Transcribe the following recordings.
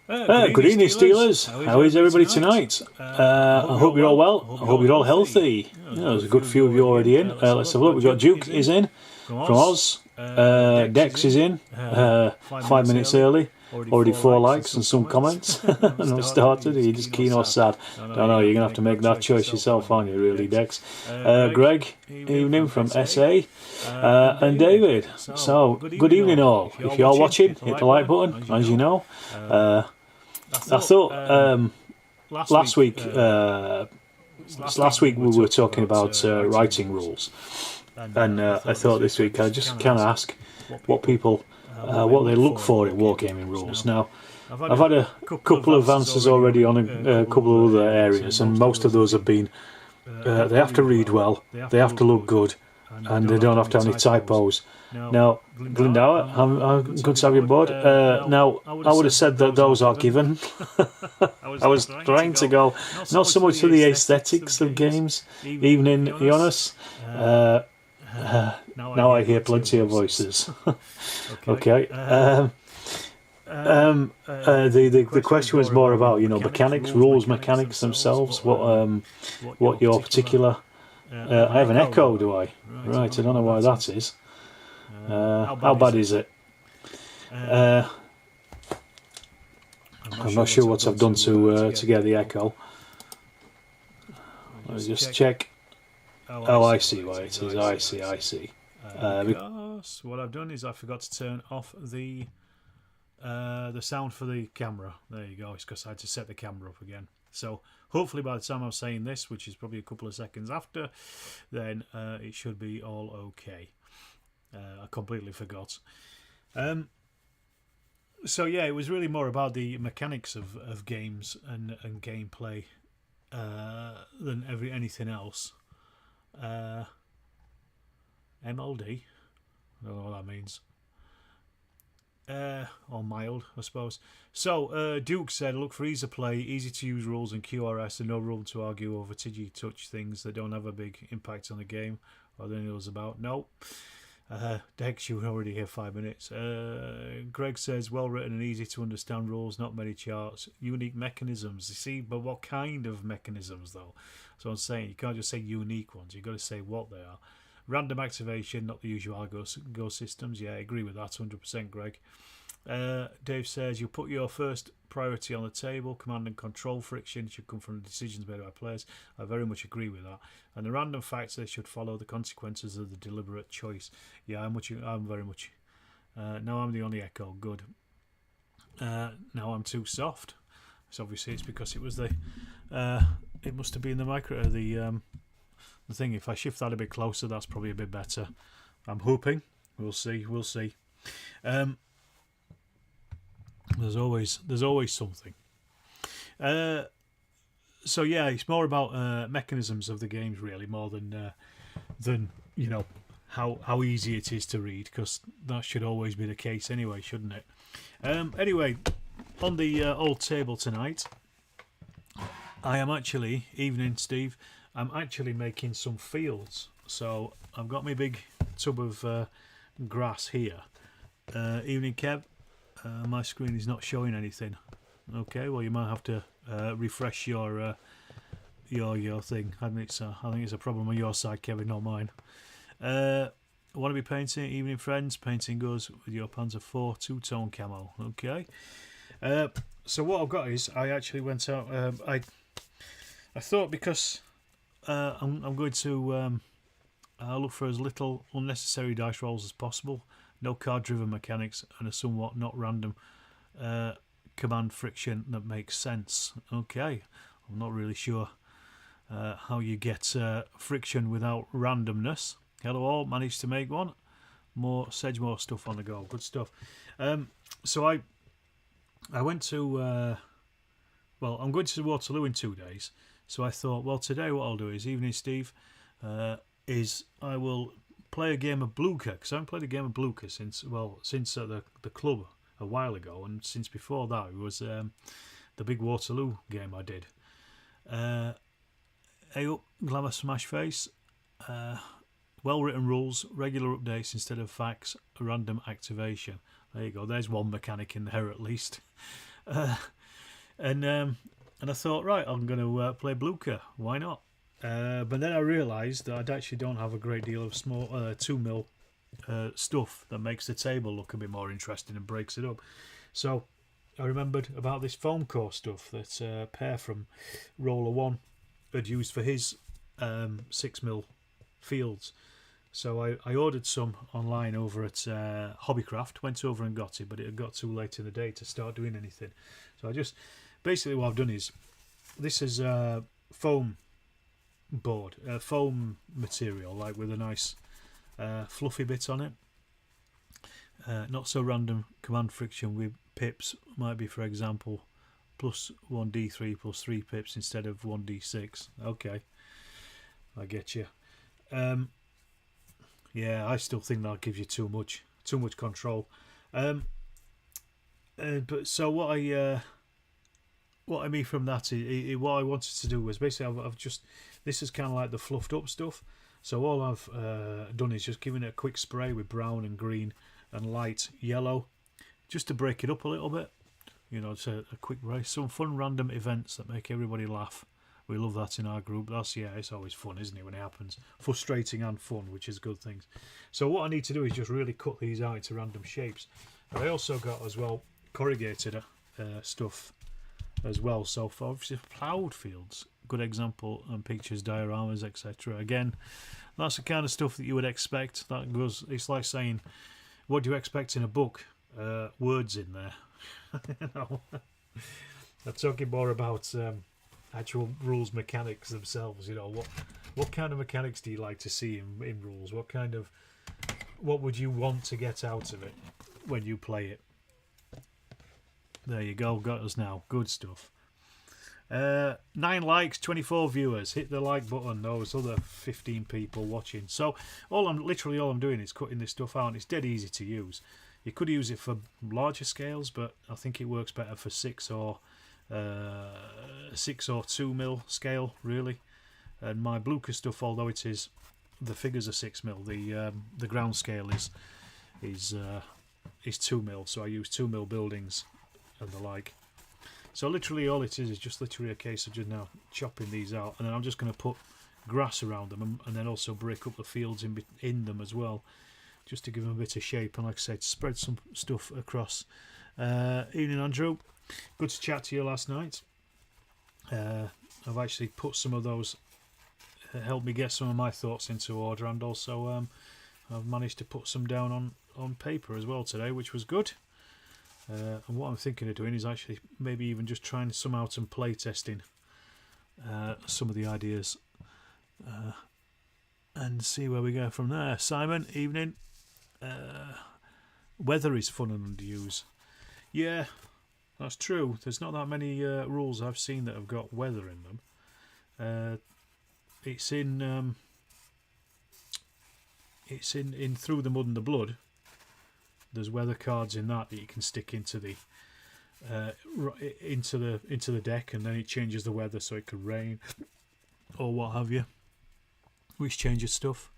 Good evening, Steelers. How is everybody tonight? I hope you're all well. I hope you're all healthy. There's a good few of you already in. Let's have a look. We've got Duke is in from Oz. Dex is in 5 minutes early. Already 4 likes and some comments. Not started. Are you just keen or sad? Don't know. You're going to have to make that choice yourself, aren't you, really, Dex? Greg, evening from SA. And David. So, good evening all. If you're watching, hit the like button, as you know. I thought last week we were talking about writing rules, and I thought this week I'd just kind of ask what people what they look for in wargaming rules. Now, I've had a couple of answers already on a couple of other areas, and most of those have been they have to read well, they have to look good, and they don't have to have any typos. Now, Glendower, I'm good to have you aboard. Now, I would have said that those are given. I was trying to go not so much for the aesthetics of games, even in Ionis. Now I hear plenty of voices. Okay. The question was more about mechanics, rules, mechanics themselves. What your particular. I have an echo, do I? Right. I don't know why that is. How bad is it? I'm not sure what I've done to get the echo. Let's just check. Oh, I see why it is. I see. Because what I've done is I forgot to turn off the sound for the camera. There you go. It's because I had to set the camera up again. So hopefully by the time I'm saying this, which is probably a couple of seconds after, then it should be all okay. I completely forgot. So yeah, it was really more about the mechanics of games and gameplay than anything else. MLD, I don't know what that means. Or mild, I suppose. So Duke said, look for easy play, easy to use rules and QRS, and no room to argue over tidgy touch things that don't have a big impact on the game or the news about. No. Dex, you were already here 5 minutes. Greg says, well written and easy to understand rules, not many charts, unique mechanisms. You see, but what kind of mechanisms though? So I'm saying you can't just say unique ones, you've got to say what they are. Random activation, not the usual go systems. Yeah, I agree with that 100%, Greg. Dave says, you put your first priority on the table. Command and control friction should come from the decisions made by players. I very much agree with that. And the random factors should follow the consequences of the deliberate choice. Yeah, I'm very much. Now I'm the only echo. Good. Now I'm too soft. So obviously it's because it was the. It must have been the micro. The thing. If I shift that a bit closer, that's probably a bit better. I'm hoping. We'll see. There's always something. So yeah, it's more about mechanisms of the games really, more than how easy it is to read, because that should always be the case anyway, shouldn't it? Anyway, on the old table tonight, I am actually, evening Steve, I'm actually making some fields. So I've got my big tub of grass here. Evening Kev. My screen is not showing anything. Okay, well you might have to refresh your thing. I think it's a problem on your side, Kevin, not mine. I want to be painting. Evening friends, painting goes with your Panzer 4 two-tone camo. Okay. So what I've got is I actually went out. I thought because I'm going to look for as little unnecessary dice rolls as possible. No card-driven mechanics and a somewhat not random command friction that makes sense. Okay, I'm not really sure how you get friction without randomness. Hello all, managed to make one. More Sedgemore stuff on the go. Good stuff. So I went to I'm going to Waterloo in 2 days. So I thought, well, today what I'll do is, evening Steve, is I will play a game of Blucher, because I haven't played a game of Blucher since the club a while ago, and since before that it was the big Waterloo game I did. Hey up, Glamour Smash Face. Well written rules, regular updates instead of facts, random activation. There you go, there's one mechanic in there at least. And I thought, right, I'm going to play Blucher. Why not? But then I realised that I actually don't have a great deal of small 2mm stuff that makes the table look a bit more interesting and breaks it up. So I remembered about this foam core stuff that Per from Roller One had used for his 6mm fields. So I ordered some online over at Hobbycraft, went over and got it, but it had got too late in the day to start doing anything. So I just, basically what I've done is, this is a foam board, foam material, like with a nice fluffy bit on it. Not so random command friction with pips, might be, for example, plus 1d3 plus 3 pips instead of 1d6. Okay, I get you. Yeah, I still think that gives you too much control. But so what I mean from that is what I wanted to do was basically I've just, this is kind of like the fluffed up stuff. So all I've done is just given it a quick spray with brown and green and light yellow, just to break it up a little bit. You know, it's a quick race, some fun random events that make everybody laugh. We love that in our group. It's always fun, isn't it, when it happens? Frustrating and fun, which is good things. So what I need to do is just really cut these out into random shapes. And I also got as well corrugated stuff as well. So for obviously ploughed fields, good example, and pictures, dioramas, etc. Again, that's the kind of stuff that you would expect. That goes. It's like saying, what do you expect in a book? Words in there. You know, I'm talking more about actual rules mechanics themselves. You know, what kind of mechanics do you like to see in rules? What would you want to get out of it when you play it? There you go, got us now. Good stuff. 9 likes, 24 viewers. Hit the like button. Those other 15 people watching. So all I'm doing is cutting this stuff out. It's dead easy to use. You could use it for larger scales, but I think it works better for 6 or 2mm scale, really. And my Blucher stuff, although it is, the figures are 6mm, the ground scale is 2mm. So I use 2mm buildings and the like. So literally all it is just literally a case of just now chopping these out, and then I'm just going to put grass around them and then also break up the fields in them as well, just to give them a bit of shape, and like I said, spread some stuff across. Evening, Andrew. Good to chat to you last night. I've actually put some of those, helped me get some of my thoughts into order, and also I've managed to put some down on paper as well today, which was good. And what I'm thinking of doing is actually maybe even just trying some out and play testing some of the ideas and see where we go from there. Simon, evening. Weather is fun and underused. Yeah, that's true. There's not that many rules I've seen that have got weather in them. It's in Through the Mud and the Blood. There's weather cards in that you can stick into the deck, and then it changes the weather so it could rain or what have you, which changes stuff.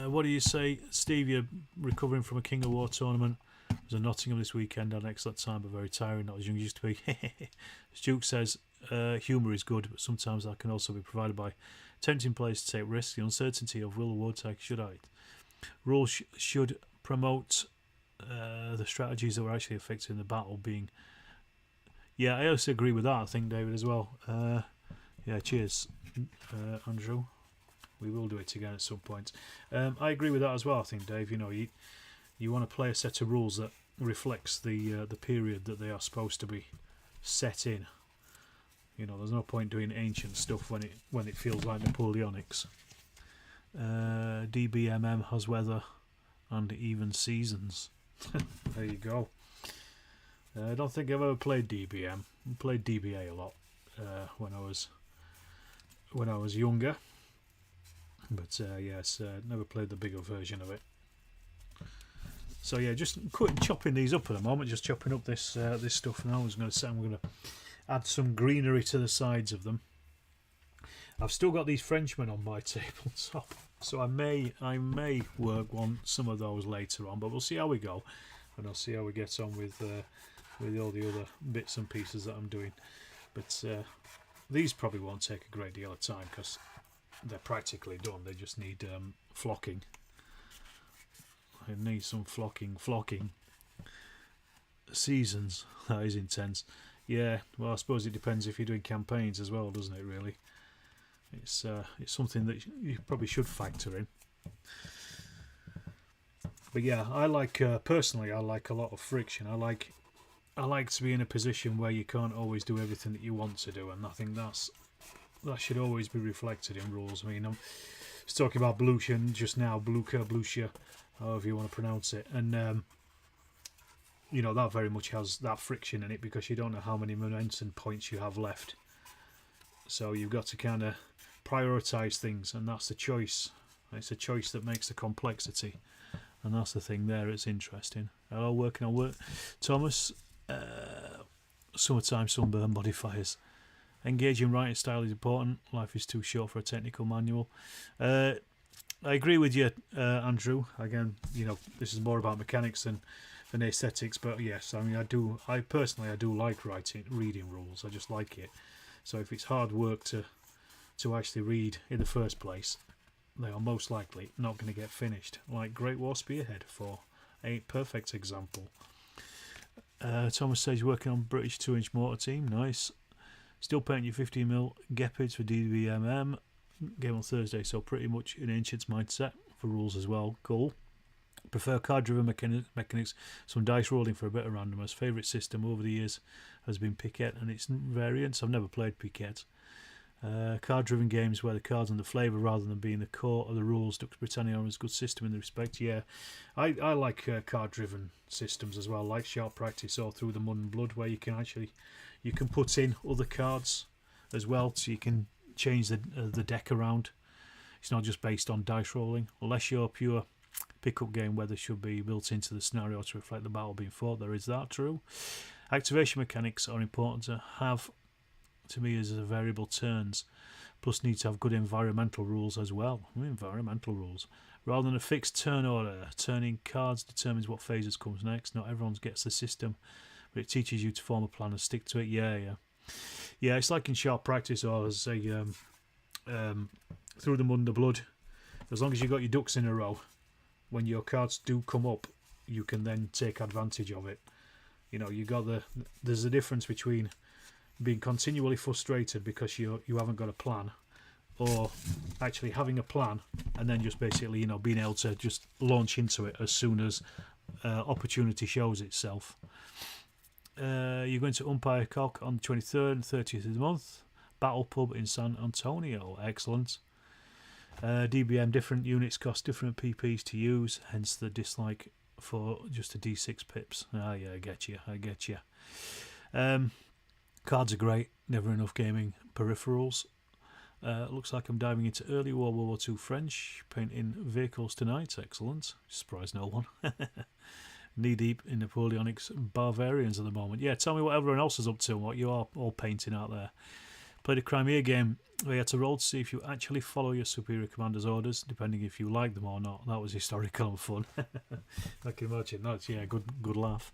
What do you say, Steve? You're recovering from a King of War tournament. I was in Nottingham this weekend. Had an excellent time, but very tiring. Not as young as used to be. Duke says humour is good, but sometimes that can also be provided by tempting players to take risks. The uncertainty of will the war take should I. Rules should promote the strategies that were actually affecting the battle being. Yeah, I also agree with that, I think, David, as well. Yeah, cheers, Andrew. We will do it again at some point. I agree with that as well, I think, Dave. You know, you want to play a set of rules that reflects the period that they are supposed to be set in. You know, there's no point doing ancient stuff when it feels like Napoleonics. DBMM has weather and even seasons. There you go. I don't think I've ever played DBM. I played DBA a lot when I was younger, but yes, never played the bigger version of it. So yeah, just chopping these up at the moment. Just chopping up this stuff now. I'm going to add some greenery to the sides of them. I've still got these Frenchmen on my tabletop, so I may work on some of those later on, but we'll see how we go, and I'll see how we get on with with all the other bits and pieces that I'm doing. But these probably won't take a great deal of time because they're practically done. They just need flocking. I need some flocking. Seasons. That is intense. Yeah, well, I suppose it depends if you're doing campaigns as well, doesn't it, really? It's something that you probably should factor in. But yeah, I like personally, I like a lot of friction. I like to be in a position where you can't always do everything that you want to do, and I think that should always be reflected in rules. I mean, I was talking about Blucian just now, Blucia, however you want to pronounce it, and you know, that very much has that friction in it because you don't know how many momentum points you have left. So you've got to kind of prioritise things, and that's the choice. It's a choice that makes the complexity, and that's the thing there. It's interesting. Hello, working on work, Thomas. Summertime sunburn modifiers. Engaging writing style is important. Life is too short for a technical manual. I agree with you, Andrew. Again, you know, this is more about mechanics than aesthetics, but yes, I mean, I personally do like reading rules. I just like it. So if it's hard work to actually read in the first place, they are most likely not going to get finished. Like Great War Spearhead for a perfect example. Thomas says working on British 2-inch mortar team. Nice. Still painting your 15mm Gepards for DBMM. Game on Thursday, so pretty much an ancient mindset for rules as well. Cool. Prefer card-driven mechanics, some dice rolling for a bit of randomness. Favourite system over the years has been Piquet and its variants. I've never played Piquet. Card-driven games where the cards and the flavour rather than being the core of the rules. Dux Britannia is a good system in the respect. Yeah, I like card-driven systems as well, like Sharp Practice or Through the Mud and Blood, where you can put in other cards as well, so you can change the deck around. It's not just based on dice rolling. Unless you're pure pick-up game where there should be built into the scenario to reflect the battle being fought. There is that, true. Activation mechanics are important to have, to me, as a variable turns, plus need to have good environmental rules as well. Environmental rules. Rather than a fixed turn order, turning cards determines what phases comes next. Not everyone gets the system, but it teaches you to form a plan and stick to it. Yeah, it's like in Sharp Practice, or as a Through the Mud and the Blood. As long as you've got your ducks in a row, when your cards do come up, you can then take advantage of it. You know, there's a difference between being continually frustrated because you haven't got a plan, or actually having a plan and then just basically, you know, being able to just launch into it as soon as opportunity shows itself. You're going to Umpire Cock on the 23rd and 30th of the month. Battle Pub in San Antonio. Excellent. DBM, different units cost different PPs to use, hence the dislike for just a D6 pips. Yeah, I get you. Cards are great, never enough gaming peripherals. Looks like I'm diving into early World War II French, painting vehicles tonight. Excellent. Surprise no one. Knee deep in Napoleonic's Bavarians at the moment. Yeah, tell me what everyone else is up to and what you are all painting out there. Played a Crimea game where you had to roll to see if you actually follow your superior commander's orders, depending if you like them or not. That was historical and fun. I can imagine that. Yeah, good laugh.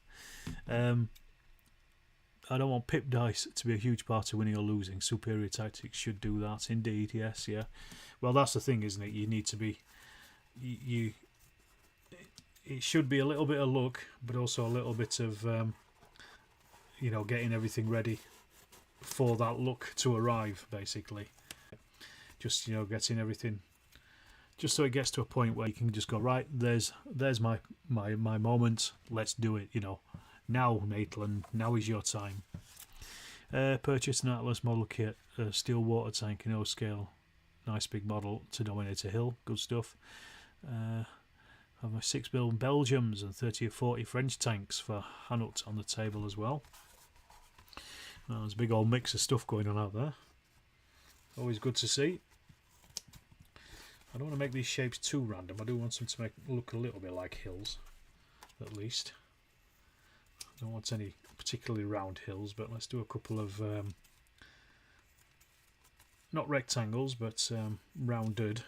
I don't want pip dice to be a huge part of winning or losing. Superior tactics should do that. Indeed, yes, yeah. Well, that's the thing, isn't it? You need to be... It should be a little bit of luck, but also a little bit of, getting everything ready for that luck to arrive, basically. Just, getting everything... Just so it gets to a point where you can just go, right, there's my moment, let's do it, Now, Maitland, now is your time. Purchase an Atlas model kit, a steel water tank in O scale. Nice big model to dominate a hill, good stuff. Have my 6mm Belgiums and 30 or 40 French tanks for Hanut on the table as well. There's a big old mix of stuff going on out there. Always good to see. I don't want to make these shapes too random. I do want them to look a little bit like hills, at least. I don't want any particularly round hills, but let's do a couple of not rectangles, but rounded.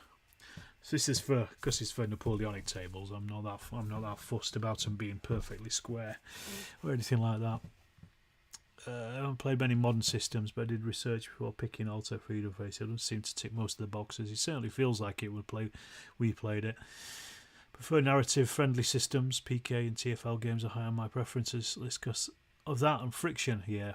So this is because it's for Napoleonic tables. I'm not that fussed about them being perfectly square or anything like that. I haven't played many modern systems, but I did research before picking Alter Freedom Face. It doesn't seem to tick most of the boxes. It certainly feels like it would play. We played it. Prefer narrative-friendly systems. PK and TFL games are high on my preferences. Let's discuss of that and friction. Yeah.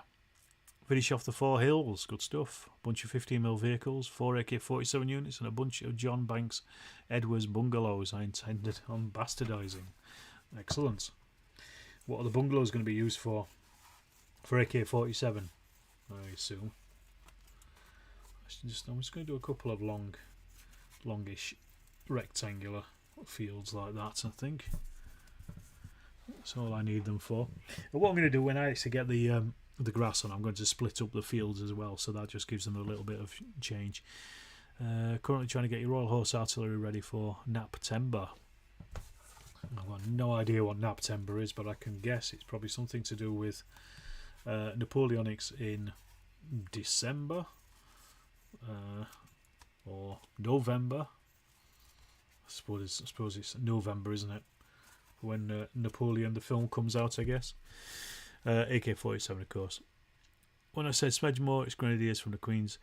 Finish off the 4 hills. Good stuff. Bunch of 15mm vehicles, 4 AK-47 units, and a bunch of John Banks Edwards bungalows. I intended on bastardising. Excellent. What are the bungalows going to be used for? For AK-47, I assume. I'm just going to do a couple of longish, rectangular fields like that. I think that's all I need them for. And what I'm going to do when I actually get the grass on, I'm going to split up the fields as well, so that just gives them a little bit of change. Currently trying to get your Royal Horse Artillery ready for Naptember. I've got no idea what Naptember is, but I can guess it's probably something to do with Napoleonics in December or November. I suppose it's November, isn't it? When Napoleon the film comes out, I guess. AK-47, of course. When I said Smedgemore, it's Grenadiers from the Queen's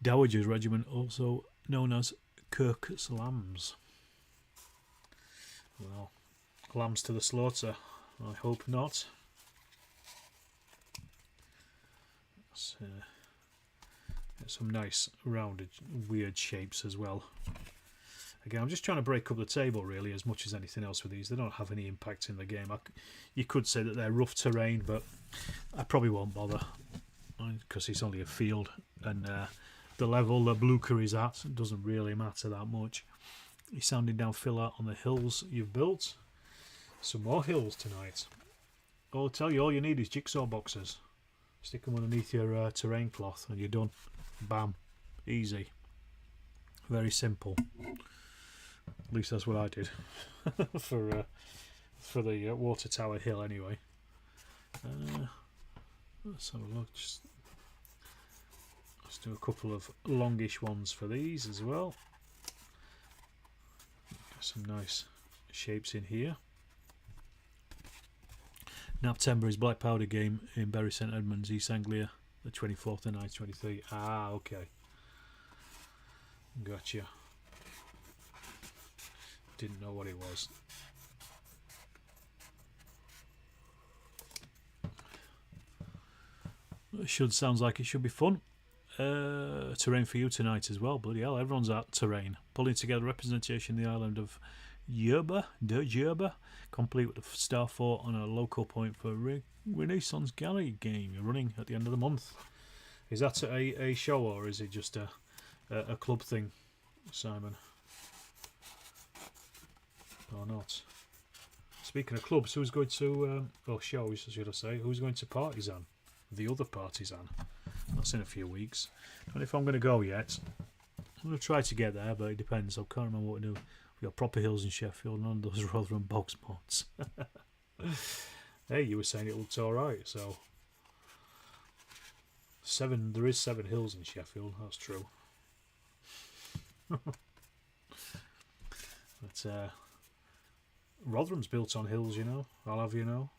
Dowager's Regiment, also known as Kirk's Lambs. Well, lambs to the slaughter. I hope not. Get some nice rounded weird shapes as well. Again, I'm just trying to break up the table really as much as anything else with these. They don't have any impact in the game. You could say that they're rough terrain, but I probably won't bother because it's only a field, and the level the Blucher is at doesn't really matter that much. You're sounding down filler on the hills you've built. Some more hills tonight. I'll tell you, all you need is jigsaw boxes. Stick them underneath your terrain cloth and you're done. Bam. Easy. Very simple. At least that's what I did for the water tower hill anyway. Let's have a look. Let's do a couple of longish ones for these as well. Got some nice shapes in here. Naptember is Black Powder game in Bury St Edmunds, East Anglia, the 24th and 9th, 23. Ah, okay. Gotcha. Didn't know what it was. Sounds like it should be fun. Terrain for you tonight as well. Bloody hell, everyone's at terrain. Pulling together representation of the island of Yerba, complete with a star fort on a local point for Renaissance Gallery game you're running at the end of the month. Is that a show or is it just a club thing, Simon? Or not? Speaking of clubs, who's going to shows, should I say? Who's going to Partisan? The other Partisan. That's in a few weeks. I don't know if I'm going to go yet. I'm going to try to get there, but it depends. I can't remember what to do. We've got proper hills in Sheffield, none of those Rotherham box mods. Hey, you were saying it looked alright, so there is 7 hills in Sheffield, that's true. But Rotherham's built on hills, you know, I'll have you know.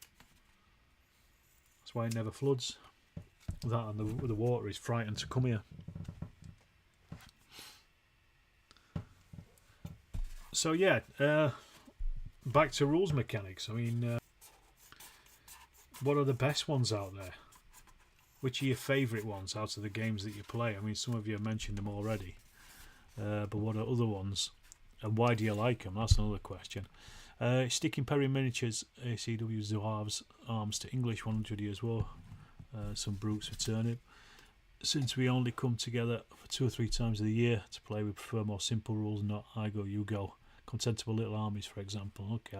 That's why it never floods. That and the water is frightened to come here. So yeah, back to rules mechanics. I mean, what are the best ones out there? Which are your favourite ones out of the games that you play? I mean, some of you have mentioned them already. But what are other ones? And why do you like them? That's another question. Sticking Perry Miniatures, ACW Zouaves Arms to English 100 years war. Some brutes for turnip. Since we only come together for 2 or 3 times a year to play, we prefer more simple rules, not I go, you go. Contemptible Little Armies, for example. Okay,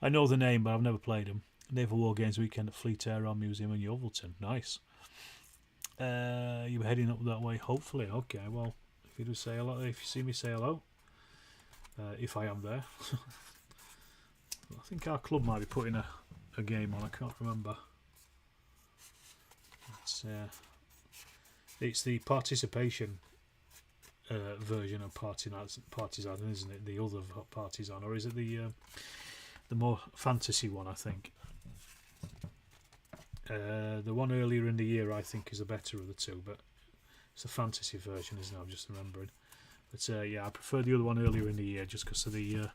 I know the name, but I've never played them. Naval War Games weekend at Fleet Air Arm Museum in Yeovilton. Nice. You were heading up that way, hopefully. Okay, well, if you do say hello, if you see me, say hello. If I am there. I think our club might be putting a game on. I can't remember. It's the participation version of Partisan, isn't it? The other Partisan, or is it the more fantasy one? I think. The one earlier in the year I think is the better of the two, but it's the fantasy version, isn't it? I'm just remembering. But yeah, I prefer the other one earlier in the year just because of the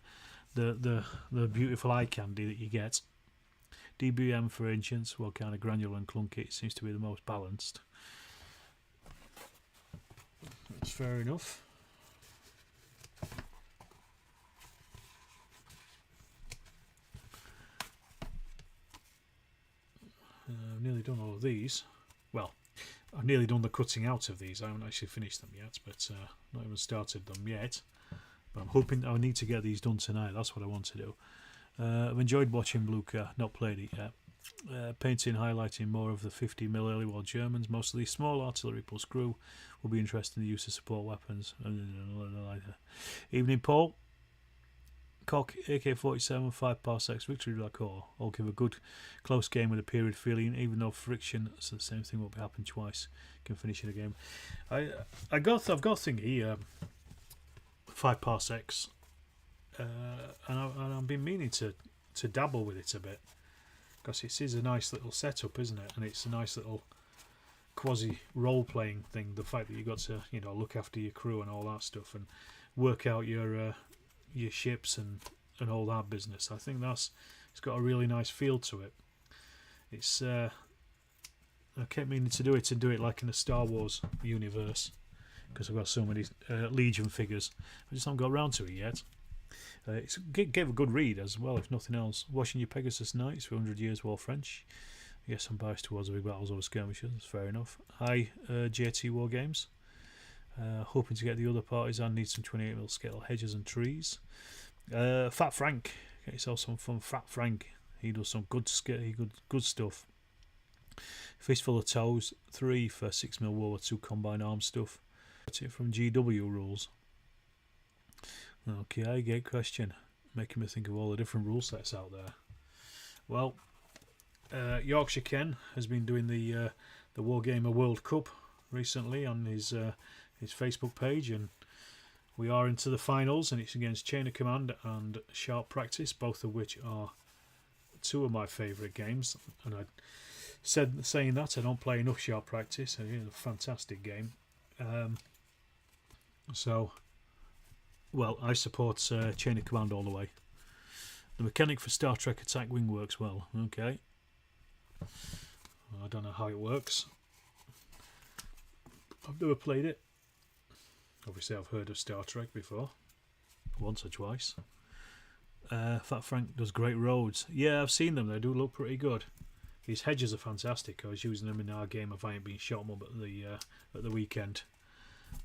beautiful eye candy that you get. DBM for Ancients, well, kind of granular and clunky. It seems to be the most balanced. That's fair enough. I've nearly done all of these. Well, I've nearly done the cutting out of these. I haven't actually finished them yet, but not even started them yet. But I'm hoping I need to get these done tonight. That's what I want to do. I've enjoyed watching Blucher, not played it yet. Painting, highlighting more of the 50mm early war Germans, mostly small artillery plus crew. Will be interested in the use of support weapons. Evening, Paul. Cock, AK-47, 5 parsecs, victory record. All give a good close game with a period feeling, even though friction, so the same thing won't be happening twice. Can finish in a game. I've got thingy, 5 parsecs, and I've been meaning to dabble with it a bit, because it is a nice little setup, isn't it? And it's a nice little quasi role-playing thing. The fact that you've got to, you know, look after your crew and all that stuff, and work out your ships and all that business. I think it's got a really nice feel to it. It's I kept meaning to do it like in the Star Wars universe, because I've got so many Legion figures. I just haven't got around to it yet. It gave a good read as well, if nothing else. Watching your Pegasus Knights for 100 Years War French. I guess I'm biased towards the big battles over skirmishes. That's fair enough. Hi, JT Wargames. Hoping to get the other parties and need some 28mm scale hedges and trees. Fat Frank, get yourself some fun. Fat Frank, he does some good stuff. Fistful of Toes, 3 for 6mm World War II combined arms stuff. That's it from GW rules. Okay, great question. Making me think of all the different rule sets out there. Well, Yorkshire Ken has been doing the Wargamer World Cup recently on his Facebook page, and we are into the finals, and it's against Chain of Command and Sharp Practice, both of which are two of my favourite games. And saying that, I don't play enough Sharp Practice, and it's a fantastic game. Well, I support Chain of Command all the way. The mechanic for Star Trek Attack Wing works well. Okay, I don't know how it works. I've never played it. Obviously, I've heard of Star Trek before, once or twice. Fat Frank does great roads. Yeah, I've seen them. They do look pretty good. His hedges are fantastic. I was using them in our game of I Ain't Been Shot Mob at the weekend.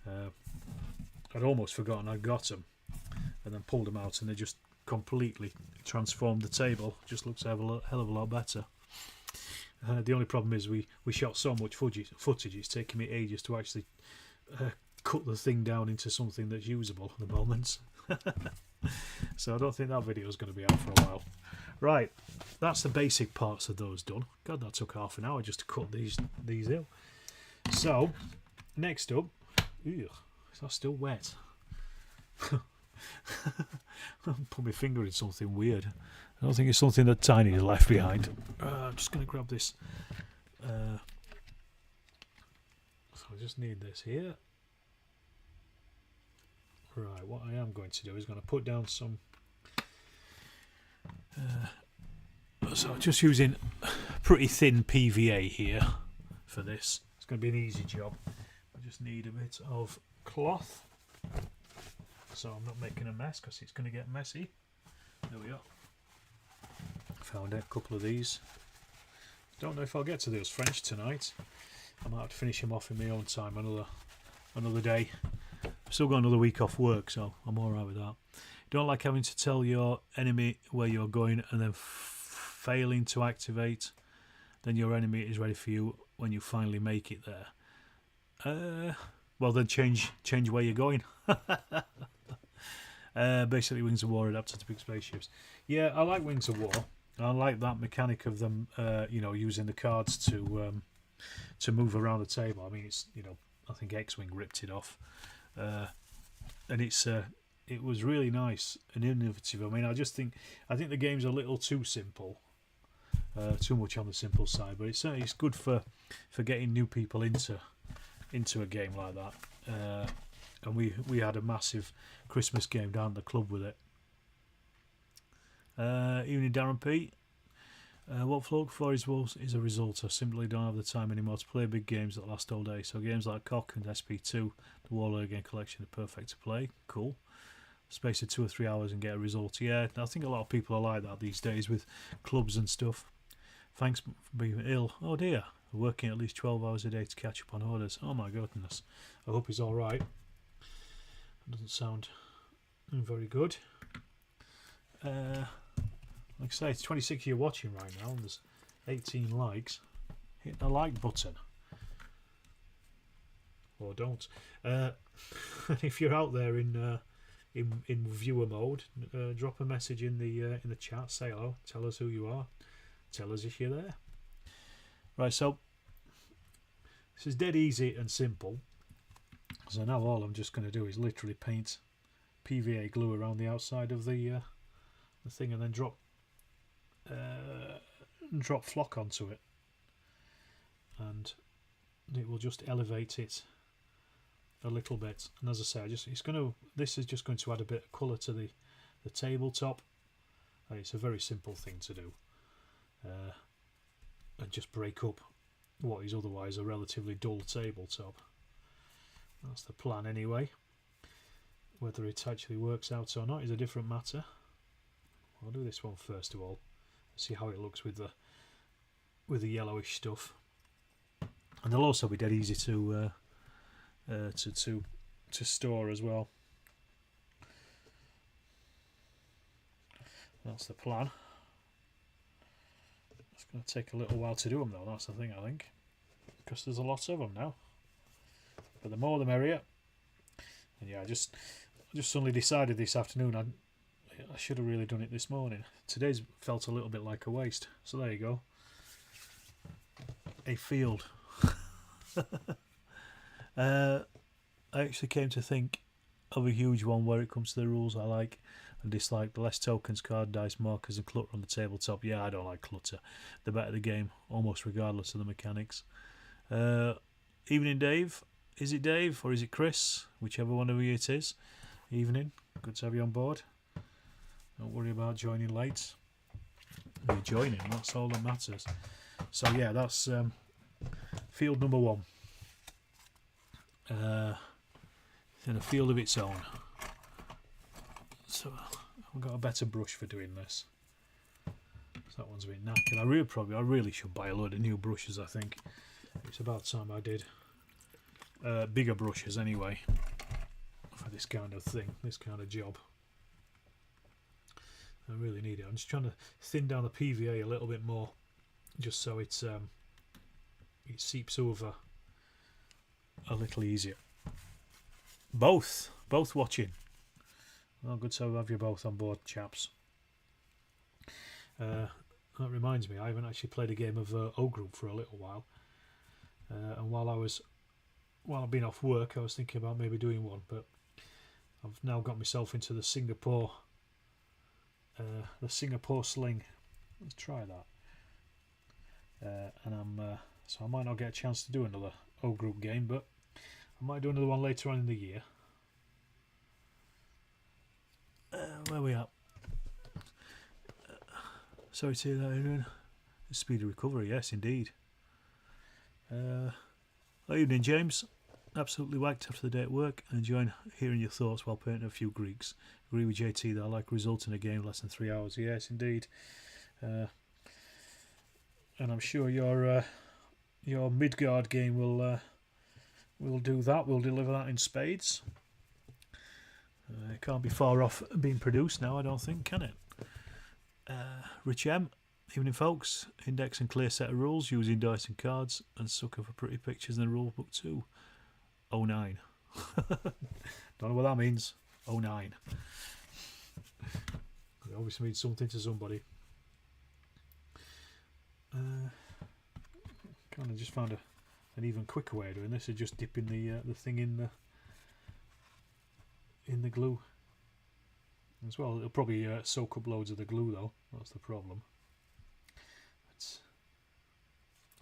I'd almost forgotten I'd got them, and then pulled them out, and they just completely transformed the table. Just looks a hell of a lot better. The only problem is we shot so much footage, it's taking me ages to actually cut the thing down into something that's usable at the moment. So I don't think that video is going to be out for a while. Right, that's the basic parts of those done. God, that took half an hour just to cut these out. So, next up, ew, is that still wet? Put my finger in something weird. I don't think it's something that Tiny has left behind. I'm just going to grab this. So I just need this here. Right, what I am going to do is going to put down some... so just using pretty thin PVA here for this. It's going to be an easy job. I just need a bit of cloth, so I'm not making a mess, because it's going to get messy. There we are. Found a couple of these. Don't know if I'll get to those French tonight. I might have to finish them off in my own time another day. I've still got another week off work, so I'm alright with that. Don't like having to tell your enemy where you're going and then failing to activate. Then your enemy is ready for you when you finally make it there. Well, then change where you're going. Basically, Wings of War adapted to big spaceships. Yeah, I like Wings of War. I like that mechanic of them, using the cards to move around the table. I mean, it's I think X-Wing ripped it off, and it was really nice and innovative. I mean, I think the game's a little too simple. too much on the simple side, but it's good for getting new people into a game like that. And we had a massive Christmas game down at the club with it. Evening, Darren P. What I look for is a result. I simply don't have the time anymore to play big games that last all day. So games like Cock and SP2, the Wargaming collection, are perfect to play. Cool. Space of 2 or 3 hours and get a result. Yeah, I think a lot of people are like that these days with clubs and stuff. Thanks for being ill. Oh dear. Working at least 12 hours a day to catch up on orders. Oh my goodness. I hope he's alright. Doesn't sound very good. Like I say, it's 26 of you watching right now, and there's 18 likes. Hit the like button. Or don't. If you're out there in viewer mode, drop a message in the chat. Say hello. Tell us who you are. Tell us if you're there. Right, so this is dead easy and simple. So now all I'm just going to do is literally paint PVA glue around the outside of the thing, and then drop flock onto it, and it will just elevate it a little bit. And as I say, this is just going to add a bit of colour to the tabletop. And it's a very simple thing to do, and just break up what is otherwise a relatively dull tabletop. That's the plan anyway. Whether it actually works out or not is a different matter. I'll do this one first of all. See how it looks with the yellowish stuff, and they'll also be dead easy to store as well. That's the plan. It's going to take a little while to do them though. That's the thing, I think, because there's a lot of them now. But the more the merrier. And yeah, I just suddenly decided this afternoon I should have really done it this morning. Today's felt a little bit like a waste. So there you go. A field. I actually came to think of a huge one where it comes to the rules I like and dislike. The less tokens, card, dice, markers and clutter on the tabletop. Yeah, I don't like clutter. The better the game, almost regardless of the mechanics. Evening, Dave. Is it Dave or is it Chris? Whichever one of you it is. Evening. Good to have you on board. Don't worry about joining late. You're joining, that's all that matters. So yeah, that's field number 1. In a field of its own. So I've got a better brush for doing this. So that one's a bit knackered. I really should buy a load of new brushes, I think. It's about time I did. Bigger brushes anyway. For this kind of thing, this kind of job. I really need it. I'm just trying to thin down the PVA a little bit more, just so it seeps over a little easier. Both watching. Well, good to have you both on board, chaps. That reminds me, I haven't actually played a game of O Group for a little while, and while I've been off work, I was thinking about maybe doing one, but I've now got myself into the Singapore sling. Let's try that. So I might not get a chance to do another O Group game, but I might do another one later on in the year. Where are we at? Sorry to hear that, Adrian. Speedy recovery, yes indeed. Evening, James. Absolutely whacked after the day at work and enjoying hearing your thoughts while painting a few Greeks. Agree with JT that I like result in a game less than 3 hours. Yes, indeed. And I'm sure your Midgard game will do that. We'll deliver that in spades. It can't be far off being produced now, I don't think, can it? Rich M. Evening, folks. Index and clear set of rules using dice and cards, and sucker for pretty pictures in the rule book too. 09. Don't know what that means. 09. It obviously means something to somebody. Kind of just found an even quicker way of doing this. Is just dipping the thing in the glue as well. It'll probably soak up loads of the glue though. That's the problem.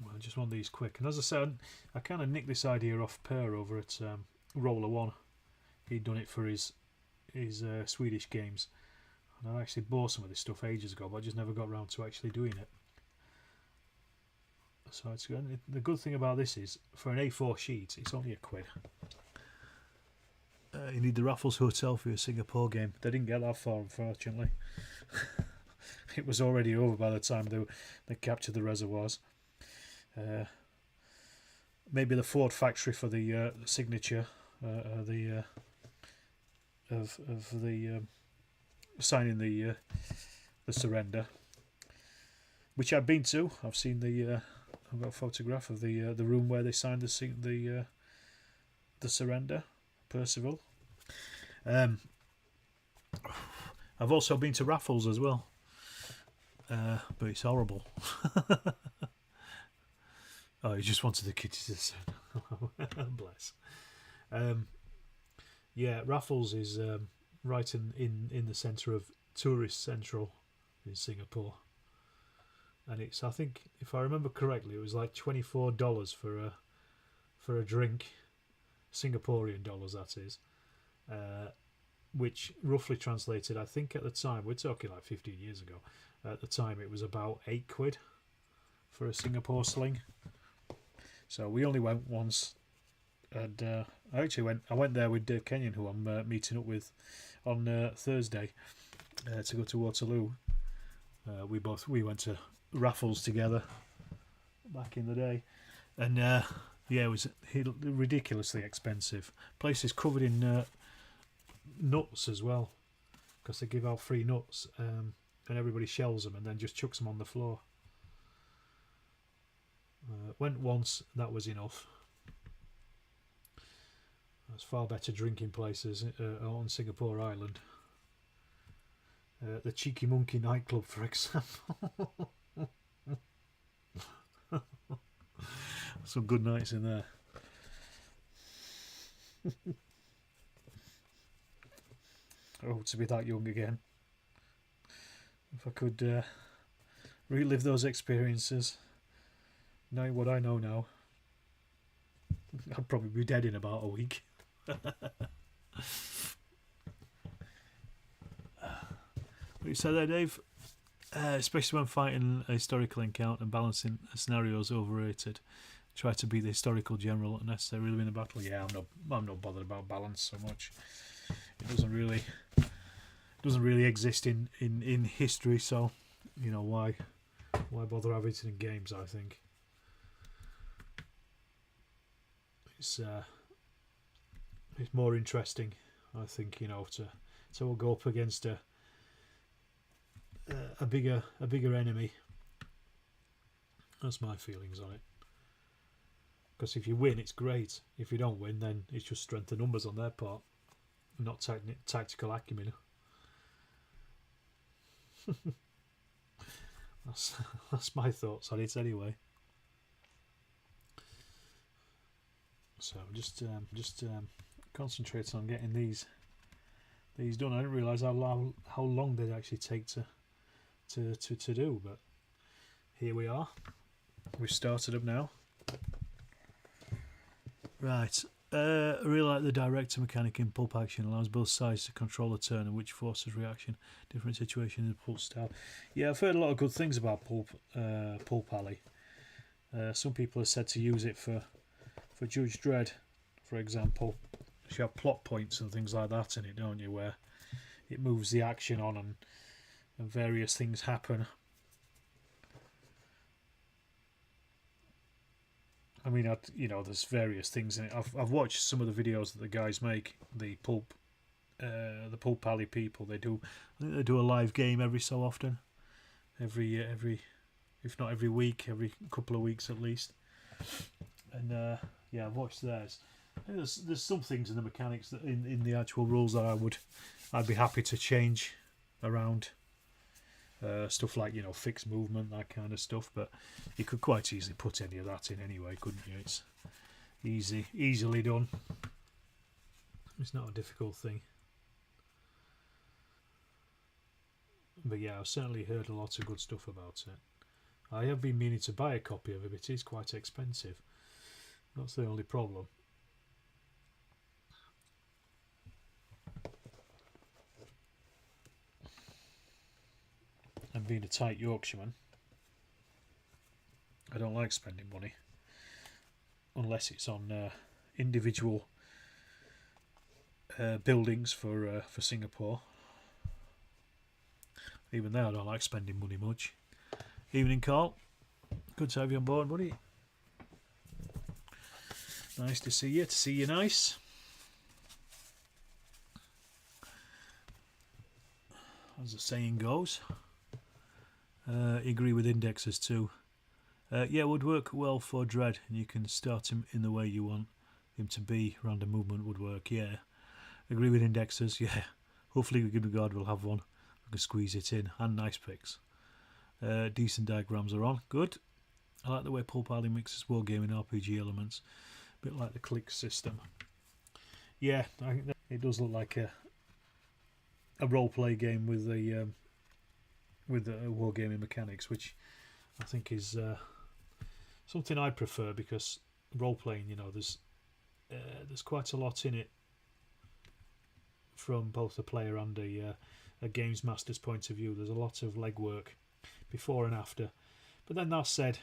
Well, I just want these quick. And as I said, I kind of nicked this idea off Per over at Roller One. He'd done it for his Swedish games, and I actually bought some of this stuff ages ago, but I just never got around to actually doing it. So it's good. The good thing about this is, for an A4 sheet, it's only £1. You need the Raffles Hotel for your Singapore game. They didn't get that far, unfortunately. It was already over by the time they captured the reservoirs. Maybe the Ford factory for the signature of the signing the surrender, which I've been to. I've seen I've got a photograph of the room where they signed the surrender, Percival. I've also been to Raffles as well, but it's horrible. Oh, he just wanted the kids to say, bless. Yeah, Raffles is right in the centre of Tourist Central in Singapore, and it's, I think, if I remember correctly, it was like $24 for a drink, Singaporean dollars that is, which roughly translated, I think at the time, we're talking like 15 years ago, at the time it was about £8 for a Singapore sling. So we only went once, and I went there with Dave Kenyon, who I'm meeting up with on Thursday to go to Waterloo. We went to Raffles together back in the day, and yeah, it was ridiculously expensive. Place is covered in nuts as well, because they give out free nuts, and everybody shells them and then just chucks them on the floor. Went once, that was enough. There's far better drinking places on Singapore Island. The Cheeky Monkey nightclub, for example. Some good nights in there. Oh, to be that young again. If I could relive those experiences, knowing what I know now, I'd probably be dead in about a week. What you said there, Dave? Especially when fighting a historical encounter and balancing scenarios overrated. Try to be the historical general unless they're really in a battle. Yeah, I'm not bothered about balance so much. It doesn't really exist in history, so you know why bother having it in games, I think. It's more interesting, I think, you know, to go up against a bigger enemy. That's my feelings on it. Because if you win, it's great. If you don't win, then it's just strength of numbers on their part, not tactical acumen. That's my thoughts on it anyway. So just concentrate on getting these done. I didn't realise how long they'd actually take to do, but here we are. We've started up now. Right. I really like the director mechanic in Pulp Action. Allows both sides to control the turn and which forces reaction. Different situations in Pulp style. Yeah, I've heard a lot of good things about Pulp Alley. Some people have said to use it for Judge Dredd, for example. You have plot points and things like that in it, don't you, where it moves the action on and various things happen. I mean, there's various things in it. I've watched some of the videos that the guys make, the Pulp Alley people. I think they do a live game every so often, every if not every week, every couple of weeks at least. And yeah, I've watched theirs. I think there's some things in the mechanics that in the actual rules that I'd be happy to change around. Stuff like, fixed movement, that kind of stuff, but you could quite easily put any of that in anyway, couldn't you? It's easily done. It's not a difficult thing. But yeah, I've certainly heard a lot of good stuff about it. I have been meaning to buy a copy of it, but it is quite expensive. That's the only problem. And being a tight Yorkshireman, I don't like spending money unless it's on individual buildings for Singapore. Even there, I don't like spending money much. Evening, Carl. Good to have you on board, buddy. Nice to see you. To see you nice. As the saying goes. Agree with indexes too. Yeah, it would work well for Dread, and you can start him in the way you want him to be. Random movement would work, yeah. Agree with indexes, yeah. Hopefully, good regard will have one. We can squeeze it in, and nice picks. Decent diagrams are on, good. I like the way Paul Piley mixes wargaming RPG elements, a bit like the click system. Yeah, I think it does look like a role-play game with the wargaming mechanics, which I think is something I prefer, because role-playing, you know, there's quite a lot in it from both the player and a games master's point of view. There's a lot of legwork before and after. But then that said,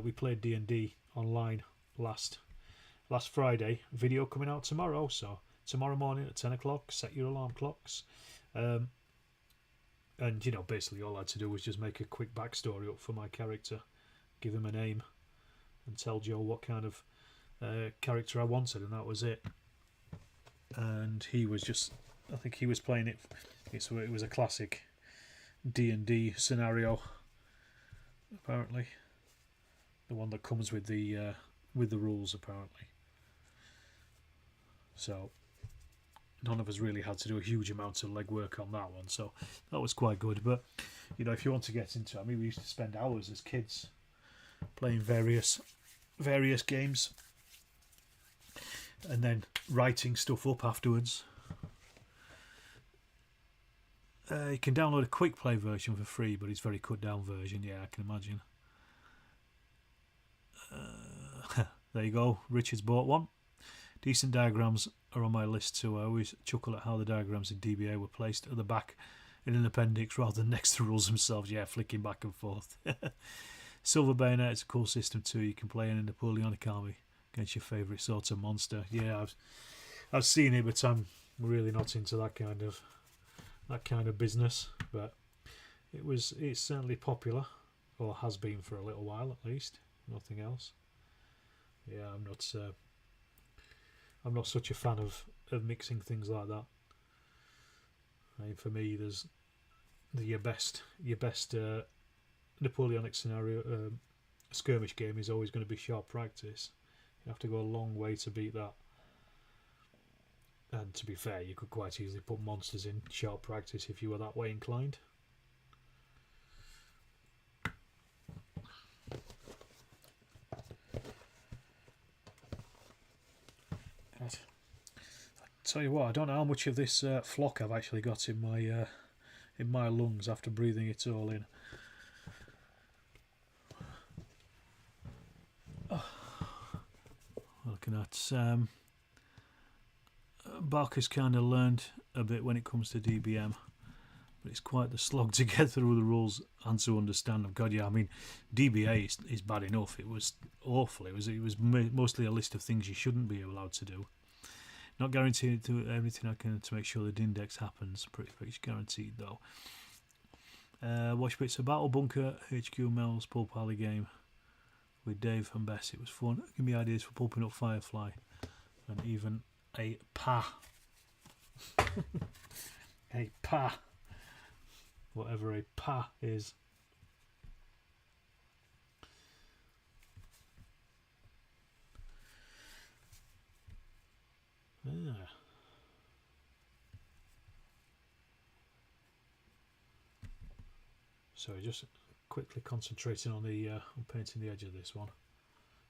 we played D&D online last Friday. Video coming out tomorrow, so tomorrow morning at 10 o'clock, set your alarm clocks. And, you know, basically all I had to do was just make a quick backstory up for my character, give him a name, and tell Joe what kind of character I wanted, and that was it. And he was just, I think he was playing it, it was a classic D&D scenario, apparently. The one that comes with the rules, apparently. So none of us really had to do a huge amount of legwork on that one, so that was quite good. But you know, if you want to get into it, I mean, we used to spend hours as kids playing various games and then writing stuff up afterwards. You can download a quick play version for free, but it's a very cut down version. Yeah, I can imagine. There you go. Richard's bought one. Decent diagrams are on my list too. I always chuckle at how the diagrams in DBA were placed at the back in an appendix rather than next to the rules themselves. Yeah, flicking back and forth. Silver Bayonet is a cool system too. You can play in a Napoleonic army against your favourite sort of monster. Yeah, I've seen it, but I'm really not into that kind of business. But it's certainly popular, or has been for a little while at least. Nothing else. Yeah, I'm not such a fan of mixing things like that. I mean, for me, there's your best Napoleonic scenario skirmish game is always going to be Sharp Practice. You have to go a long way to beat that. And to be fair, you could quite easily put monsters in Sharp Practice if you were that way inclined. I tell you what, I don't know how much of this flock I've actually got in my lungs after breathing it all in. Looking at Barker's kind of learned a bit when it comes to DBM, but it's quite the slog to get through the rules and to understand them. God, yeah, I mean, DBA is bad enough. It was awful. It was mostly a list of things you shouldn't be allowed to do. Not guaranteed to do everything I can to make sure the index happens. Pretty much guaranteed though. Watch bits of Battle Bunker, HQ Mel's Paul Pally game with Dave and Bess. It was fun. Give me ideas for pulping up Firefly and even a pa. A pa. Whatever a pa is. Ah. So just quickly concentrating on the on painting the edge of this one.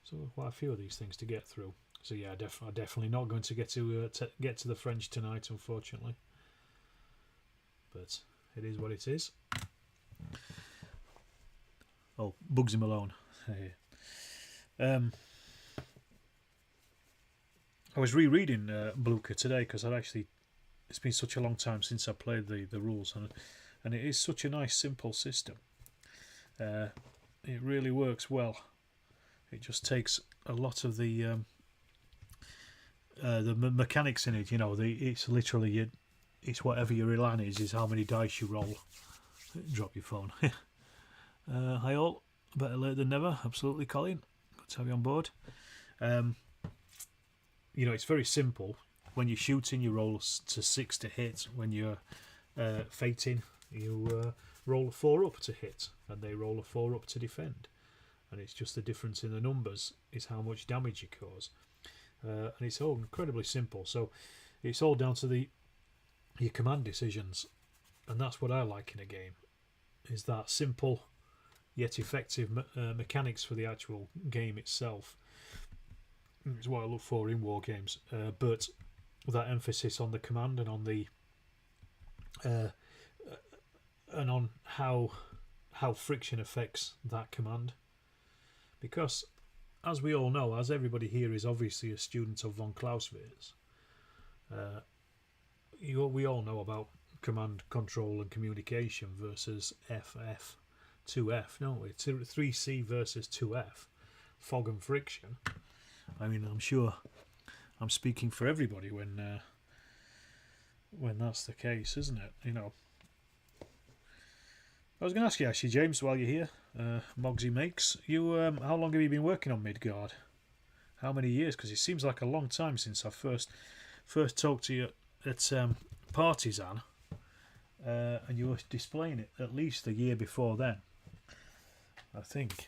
So quite a few of these things to get through. So yeah, I'm definitely not going to get to the French tonight, unfortunately. But it is what it is. Oh, Bugsy Malone. I was rereading Blucher today because it's been such a long time since I played the rules, and it is such a nice simple system. It really works well. It just takes a lot of the mechanics in it. You know, it's literally it's whatever your elan is how many dice you roll. Drop your phone. Hi all, better late than never. Absolutely, Colin. Good to have you on board. You know, it's very simple. When you're shooting, you roll to 6 to hit. When you're fating, you roll a 4 up to hit, and they roll a 4 up to defend. And it's just the difference in the numbers is how much damage you cause. And it's all incredibly simple. So it's all down to your command decisions, and that's what I like in a game. Is that simple yet effective mechanics for the actual game itself. It's what I look for in war games, but that emphasis on the command and on the and on how friction affects that command. Because, as we all know, as everybody here is obviously a student of von Clausewitz, we all know about command, control and communication versus FF, 2F. No, it's 3C versus 2F, fog and friction. I mean, I'm sure I'm speaking for everybody when that's the case, isn't it? You know. I was going to ask you actually, James, while you're here, Mogsy Makes, you how long have you been working on Midgard? How many years? Because it seems like a long time since I first talked to you at Partisan, and you were displaying it at least a year before then, I think.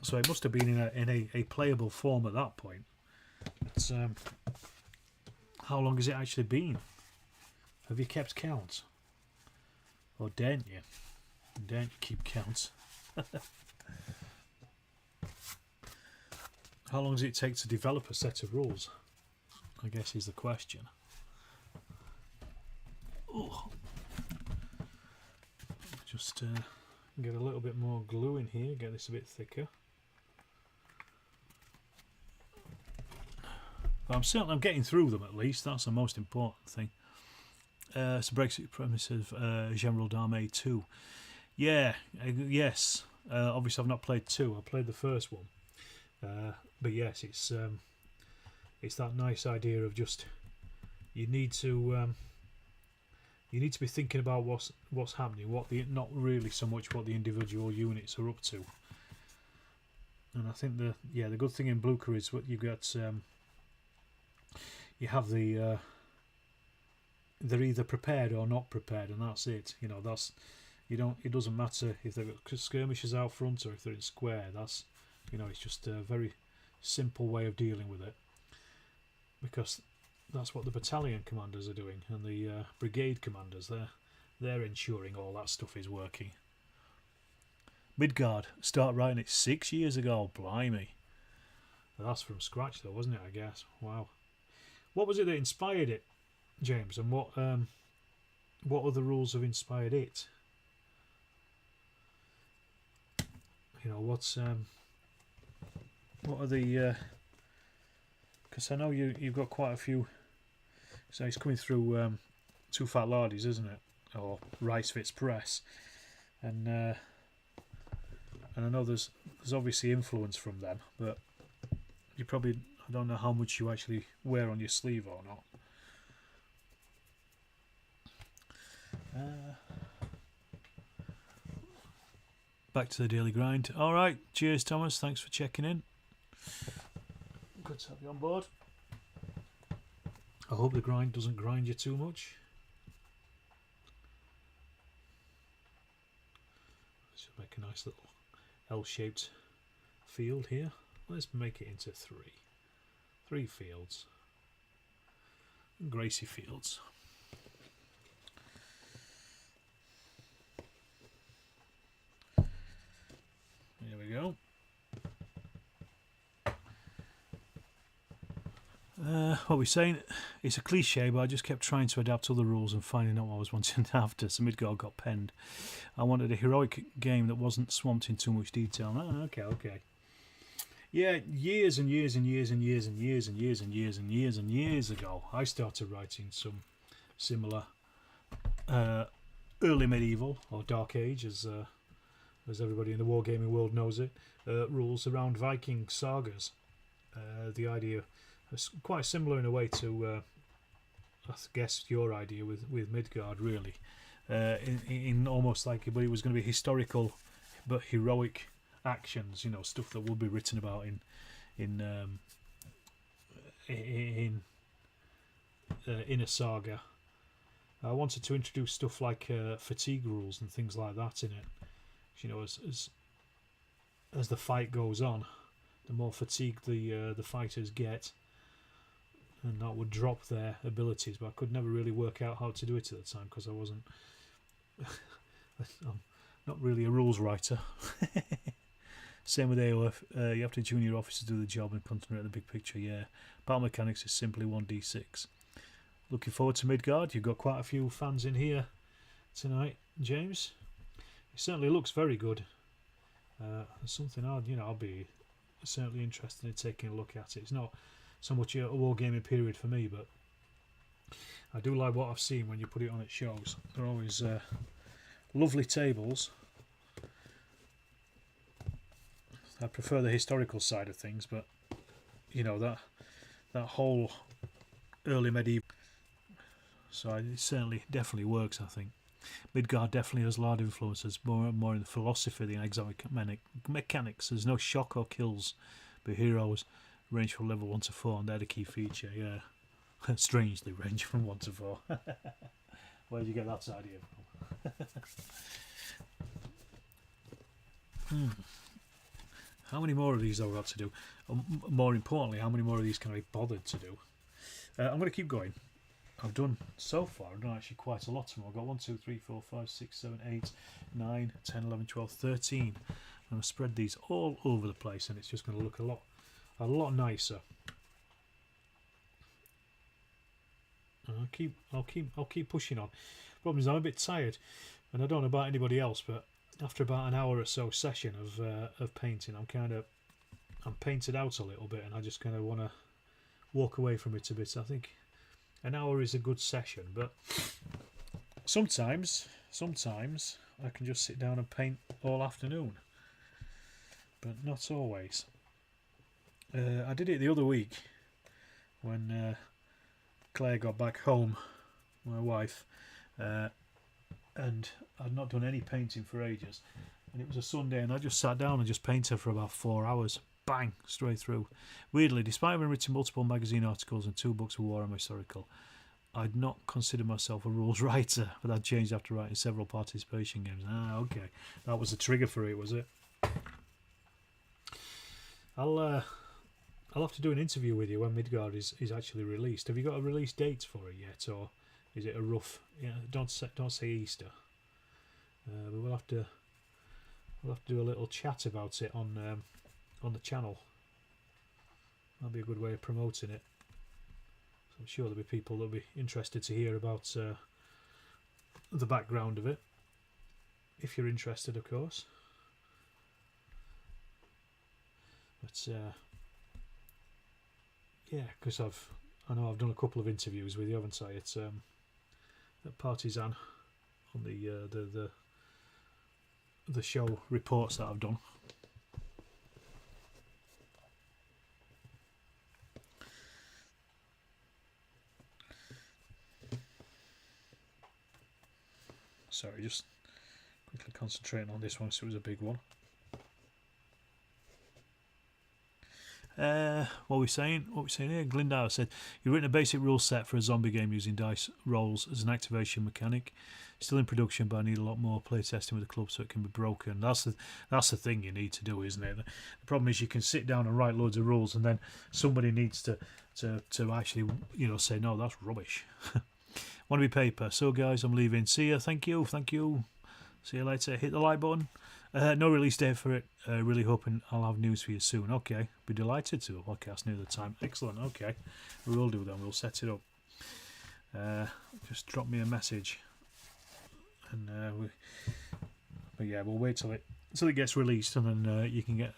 So it must have been in a playable form at that point. But, how long has it actually been? Have you kept count? Or daren't you? Daren't you keep count? How long does it take to develop a set of rules? I guess is the question. Oh. Just get a little bit more glue in here, get this a bit thicker. But I'm getting through them at least. That's the most important thing. It's a Brexit premise of General d'Armée 2. Yeah, yes. Obviously, I've not played 2. I played the first one. But yes, it's that nice idea of just you need to be thinking about what's happening, not really so much what the individual units are up to. And I think the good thing in Blucher is what you got. You have they're either prepared or not prepared, and that's it. You know, it doesn't matter if they've got skirmishers out front or if they're in square. That's, it's just a very simple way of dealing with it, because that's what the battalion commanders are doing, and the brigade commanders, they're ensuring all that stuff is working. Midgard, start writing it 6 years ago. Blimey, that's from scratch though, wasn't it? I guess. Wow. What was it that inspired it, James, and what other rules have inspired it? What are the? Because I know you've got quite a few. So it's coming through Two Fat Lardies, isn't it? Or Rice Fits Press, and I know there's obviously influence from them, but you probably, I don't know how much you actually wear on your sleeve or not. Back to the daily grind. All right, cheers, Thomas. Thanks for checking in. Good to have you on board. I hope the grind doesn't grind you too much. Let's just make a nice little L-shaped field here. Let's make it into three fields. Gracie fields. There we go. What we're saying, it's a cliche, but I just kept trying to adapt other rules and finding out what I was wanting after, so Midgard got penned. I wanted a heroic game that wasn't swamped in too much detail. Okay. Yeah, years and years and years and years and years and years and years and years and years ago, I started writing some similar early medieval or dark age, as everybody in the wargaming world knows it, rules around Viking sagas. The idea is quite similar in a way to, I guess, your idea with Midgard, really. In almost like, but it was going to be historical but heroic actions, stuff that would be written about in a saga. I wanted to introduce stuff like fatigue rules and things like that in it. As the fight goes on, the more fatigued the fighters get, and that would drop their abilities. But I could never really work out how to do it at the time because I wasn't. I'm not really a rules writer. Same with AOF. You have to junior officers do the job and concentrate on the big picture. Yeah, battle mechanics is simply 1d6. Looking forward to Midgard. You've got quite a few fans in here tonight, James. It certainly looks very good. Something I'll be certainly interested in taking a look at it. It's not so much a wargaming period for me, but I do like what I've seen when you put it on at shows. They're always lovely tables. I prefer the historical side of things, but that whole early medieval. So it certainly definitely works, I think. Midgard definitely has large influences, more in the philosophy than exotic mechanics. There's no shock or kills, but heroes range from level 1 to 4, and they're the key feature. Yeah, strangely range from 1 to 4. Where did you get that idea from? How many more of these have I got to do? More importantly, how many more of these can I be bothered to do? I'm going to keep going. I've done so far, I've done actually quite a lot of them. I've got 1, 2, 3, 4, 5, 6, 7, 8, 9, 10, 11, 12, 13. I'm going to spread these all over the place, and it's just going to look a lot nicer. I'll keep pushing on. Problem is, I'm a bit tired, and I don't know about anybody else, but after about an hour or so session of painting, I'm painted out a little bit, and I just kind of want to walk away from it a bit. I think an hour is a good session, but sometimes I can just sit down and paint all afternoon, but not always. I did it the other week when Claire got back home, my wife, and I'd not done any painting for ages, and it was a Sunday, and I just sat down and just painted for about 4 hours. Bang, straight through. Weirdly, despite having written multiple magazine articles and 2 books of Warhammer historical, I'd not consider myself a rules writer, but that changed after writing several participation games. Okay, that was the trigger for it, was it? I'll have to do an interview with you when Midgard is actually released. Have you got a release date for it yet, or is it a rough? Yeah, don't say Easter. But we'll have to do a little chat about it on the channel. That'll be a good way of promoting it. So I'm sure there'll be people that'll be interested to hear about the background of it, if you're interested, of course. But yeah, because I know I've done a couple of interviews with you, haven't I? It's at Partisan on the show reports that I've done. Sorry, just quickly concentrating on this one, so it was a big one. What we're saying here, Glindauer said, you've written a basic rule set for a zombie game using dice rolls as an activation mechanic. Still in production, but I need a lot more playtesting with the club so it can be broken. That's the thing you need to do, isn't it? The problem is you can sit down and write loads of rules, and then somebody needs to actually, say, no, that's rubbish. Want to be paper. So guys, I'm leaving. See ya. Thank you. See you later. Hit the like button. No release date for it. Really hoping I'll have news for you soon. Okay, be delighted to. Podcast near the time. Excellent. Okay, we will do then. We'll set it up. Just drop me a message, and but yeah, we'll wait till it gets released, and then you can get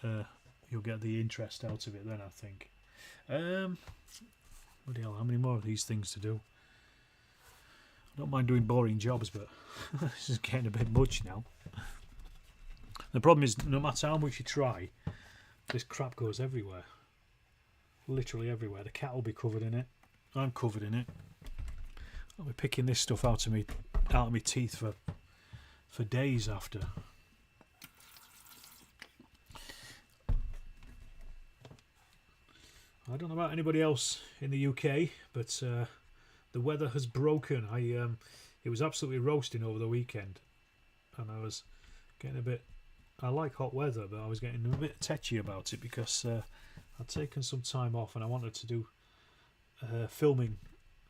you'll get the interest out of it. Then I think. Bloody hell, how many more of these things to do? I don't mind doing boring jobs, but this is getting a bit much now. The problem is, no matter how much you try, this crap goes everywhere. Literally everywhere. The cat will be covered in it. I'm covered in it. I'll be picking this stuff out of my teeth for days after. I don't know about anybody else in the UK, but the weather has broken. It was absolutely roasting over the weekend, and I was getting a bit. I like hot weather, but I was getting a bit tetchy about it because I'd taken some time off and I wanted to do filming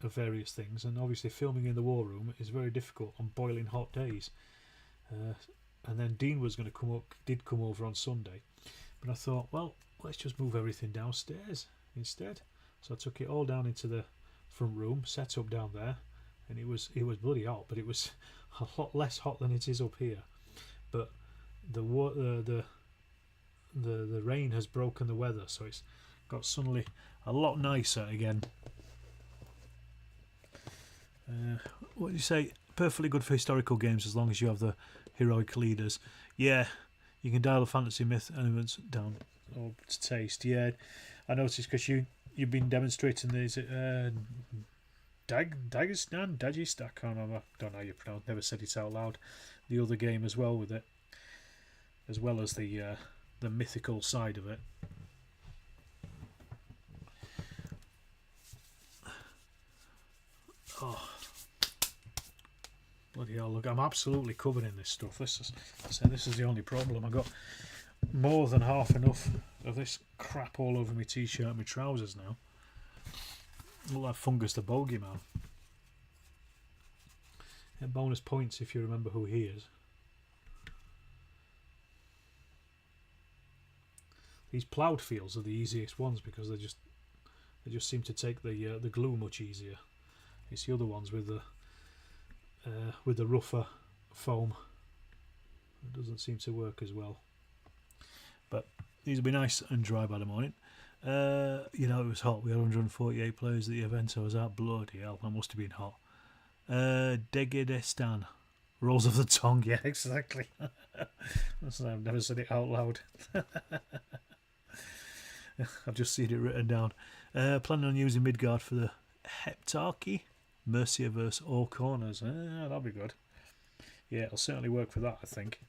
of various things, and obviously filming in the war room is very difficult on boiling hot days. And then Dean was going to did come over on Sunday, but I thought, well, let's just move everything downstairs instead. So I took it all down into the front room, set up down there, and it was bloody hot, but it was a lot less hot than it is up here. But the rain has broken the weather, so it's got suddenly a lot nicer again. What do you say? Perfectly good for historical games as long as you have the heroic leaders. Yeah, you can dial the fantasy myth elements down to taste. Yeah, I noticed because you've been demonstrating these Dagestan, I can't remember. I don't know how you pronounce. Never said it out loud. The other game as well with it, as well as the mythical side of it. Oh, bloody hell! Look, I'm absolutely covered in this stuff. This is the only problem. I got more than half enough of this crap all over my t-shirt and my trousers now. Look like Fungus the Bogeyman. Get bonus points if you remember who he is. These ploughed fields are the easiest ones because they just seem to take the glue much easier. It's the other ones with the rougher foam. It doesn't seem to work as well. But these will be nice and dry by the morning. It was hot. We had 148 players at the event. I was out. Bloody hell, that must have been hot. Dagestan. Rolls of the tongue. Yeah, exactly. I've never said it out loud. I've just seen it written down. Planning on using Midgard for the Heptarchy. Mercia versus all corners. That'll be good. Yeah, it'll certainly work for that, I think.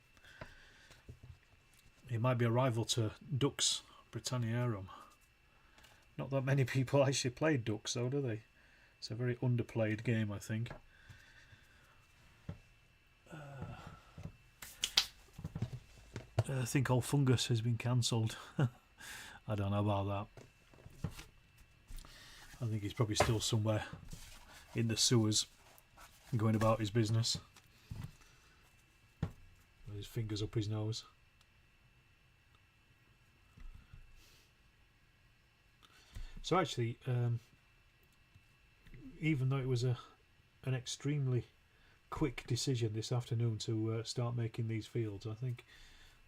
It might be a rival to Dux Britanniarum. Not that many people actually play Dux, though, do they? It's a very underplayed game, I think. I think all Fungus has been cancelled. I don't know about that. I think he's probably still somewhere in the sewers going about his business with his fingers up his nose. So actually, even though it was an extremely quick decision this afternoon to start making these fields, I think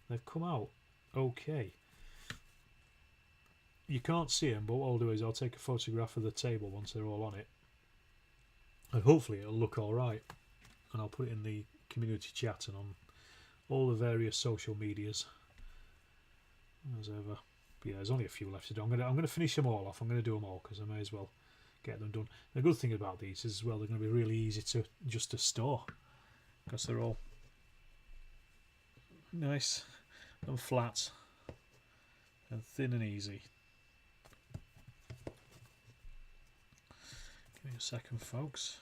they've come out okay. You can't see them, but what I'll do is I'll take a photograph of the table once they're all on it, and hopefully it'll look alright, and I'll put it in the community chat and on all the various social medias as ever. But yeah, there's only a few left to do. I'm gonna finish them all off. I'm gonna do them all because I may as well get them done. The good thing about these is as well, they're going to be really easy to store because they're all nice and flat and thin and easy. Give me a second, folks.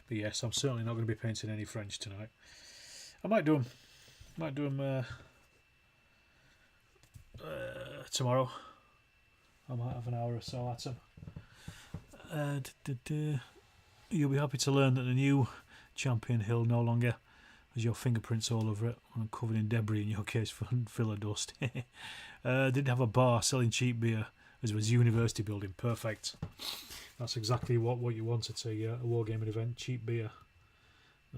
But yes, I'm certainly not going to be painting any French tonight. I might do them tomorrow. I might have an hour or so at them. You'll be happy to learn that the new Champion Hill no longer There's your fingerprints all over it. I'm covered in debris in your case, full of dust. Didn't have a bar selling cheap beer as it was a university building. Perfect. That's exactly what you want at a wargaming event. Cheap beer,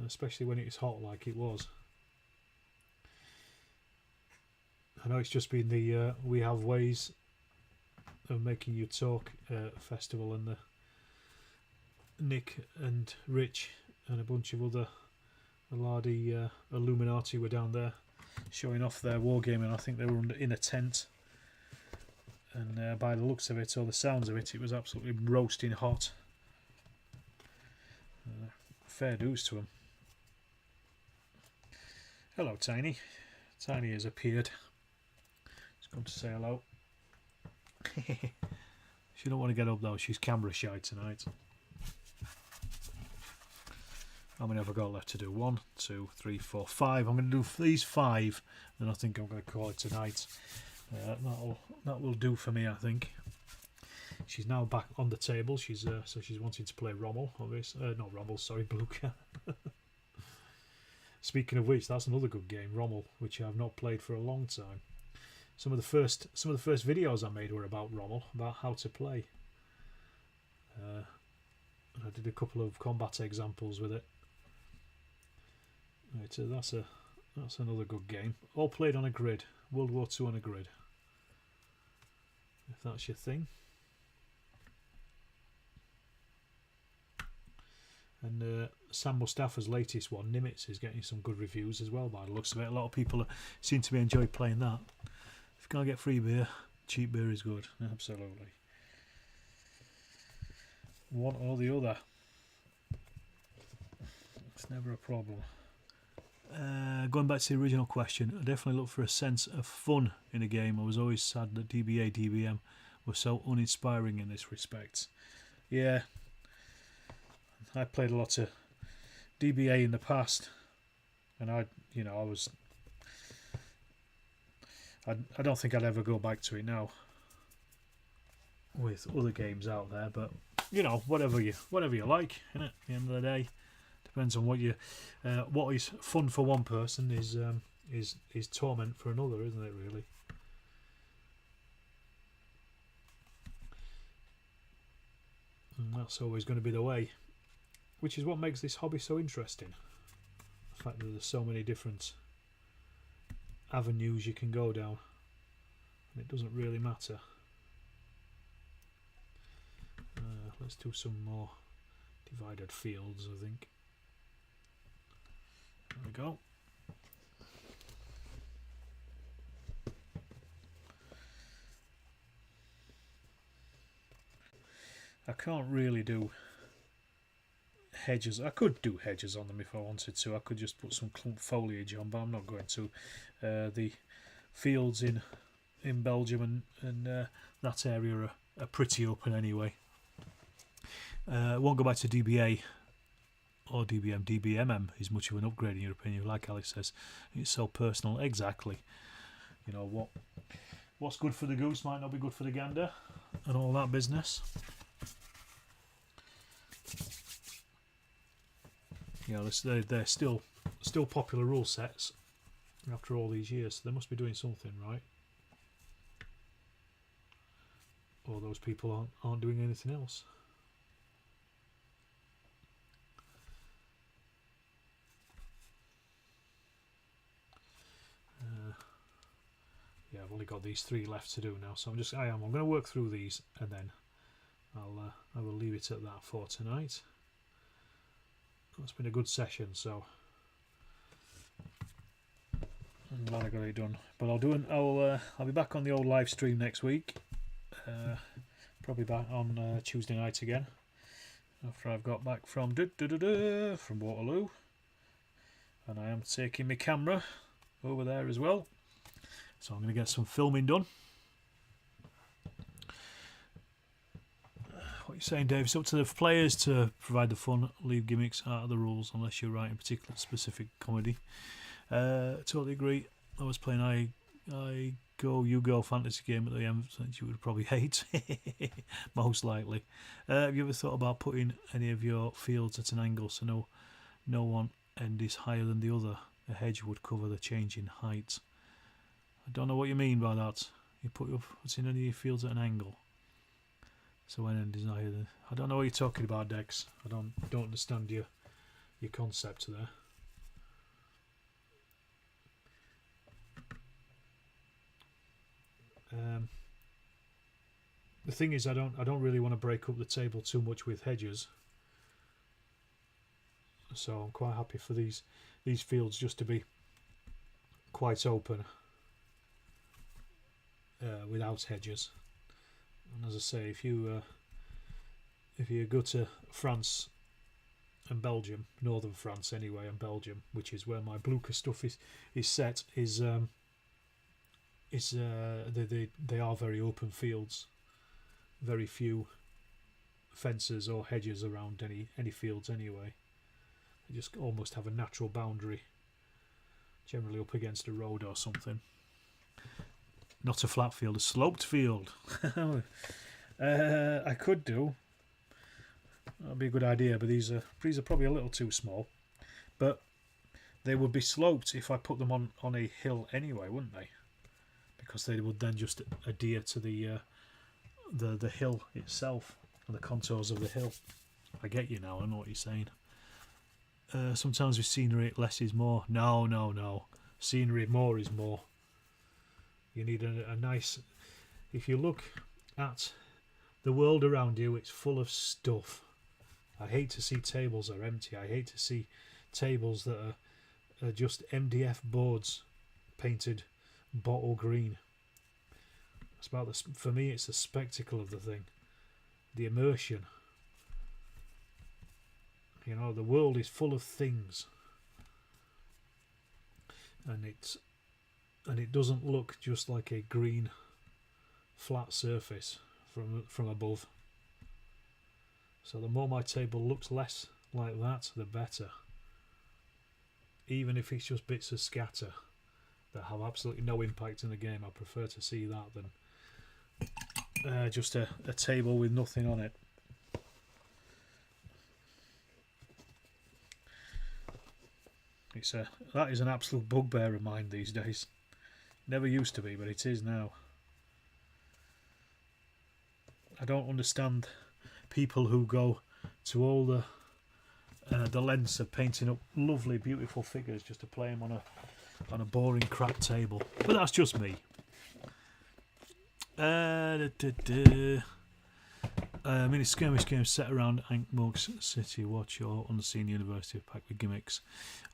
especially when it's hot like it was. I know it's just been the We Have Ways of Making You Talk festival, and the Nick and Rich and a bunch of other lardy Illuminati were down there showing off their wargaming. I think they were in a tent, and by the looks of it or the sounds of it, it was absolutely roasting hot. Fair dues to them. Hello, Tiny. Tiny has appeared. She's come to say hello. She don't want to get up though. She's camera shy tonight. How many have I got left to do? 1, 2, 3, 4, 5. I'm going to do these 5, and I think I'm going to call it tonight. That will do for me, I think. She's now back on the table. She's wanting to play Rommel, obviously. Not Rommel, sorry, Blue Cat. Speaking of which, that's another good game, Rommel, which I've not played for a long time. Some of the first videos I made were about Rommel, about how to play. I did a couple of combat examples with it. Right, so that's another good game. All played on a grid. World War II on a grid. If that's your thing. And Sam Mustafa's latest one, Nimitz, is getting some good reviews as well by the looks of it. A lot of people seem to be enjoying playing that. If you can't get free beer, cheap beer is good. Absolutely. One or the other. It's never a problem. Going back to the original question, I definitely look for a sense of fun in a game. I was always sad that DBA, DBM were so uninspiring in this respect. Yeah, I played a lot of DBA in the past, and I don't think I'd ever go back to it now with other games out there. But whatever you like, innit? At the end of the day. Depends on what is fun for one person is torment for another, isn't it? Really. And that's always going to be the way, which is what makes this hobby so interesting. The fact that there's so many different avenues you can go down, and it doesn't really matter. Let's do some more divided fields, I think. There we go. I can't really do hedges. I could do hedges on them if I wanted to. I could just put some clump foliage on, but I'm not going to. The fields in Belgium and that area are pretty open anyway. I won't go back to DBA or DBM. DBMM is much of an upgrade in your opinion, like Alex says. It's so personal. Exactly. What's good for the goose might not be good for the gander, and all that business. They're still popular rule sets after all these years. So they must be doing something right, or those people aren't doing anything else. Yeah, I've only got these 3 left to do now, so I'm going to work through these, and then I will leave it at that for tonight. It's been a good session, so I'm glad I got it done. But I'll be back on the old live stream next week. Probably back on Tuesday night again, after I've got back from Waterloo, and I am taking my camera over there as well. So I'm going to get some filming done. What are you saying, Dave? It's up to the players to provide the fun, leave gimmicks out of the rules unless you're writing particular specific comedy. Totally agree. I was playing I You Go fantasy game at the end that you would probably hate, most likely. Have you ever thought about putting any of your fields at an angle so no one end is higher than the other. A hedge would cover the change in height. I don't know what you mean by that. You put what's in any of your fields at an angle. So one end is higher than... I don't know what you're talking about, Dex. I don't understand your concept there. The thing is, I don't really want to break up the table too much with hedges. So I'm quite happy for these fields just to be quite open without hedges. And as I say, if you go to France and Belgium, northern France anyway, and Belgium, which is where my Blucher stuff is set, they are very open fields, very few fences or hedges around any fields anyway. They just almost have a natural boundary, generally up against a road or something. Not a flat field, a sloped field. I could do. That'd be a good idea, but these are probably a little too small. But they would be sloped if I put them on a hill anyway, wouldn't they? Because they would then just adhere to the hill itself and the contours of the hill. I get you now. I know what you're saying. Sometimes with scenery, less is more. No. Scenery, more is more. You need a nice... If you look at the world around you, it's full of stuff. I hate to see tables that are empty. I hate to see tables that are just MDF boards painted bottle green. It's about this. For me, it's the spectacle of the thing, the immersion. You know, the world is full of things, and it doesn't look just like a green flat surface from above. So the more my table looks less like that, the better. Even if it's just bits of scatter that have absolutely no impact in the game, I prefer to see that than just a table with nothing on it. That is an absolute bugbear of mine these days. Never used to be, but it is now. I don't understand people who go to all the lengths of painting up lovely, beautiful figures just to play them on a boring crap table. But that's just me. Mini skirmish games set around Ankh-Mork's City. Watch your unseen university packed with gimmicks.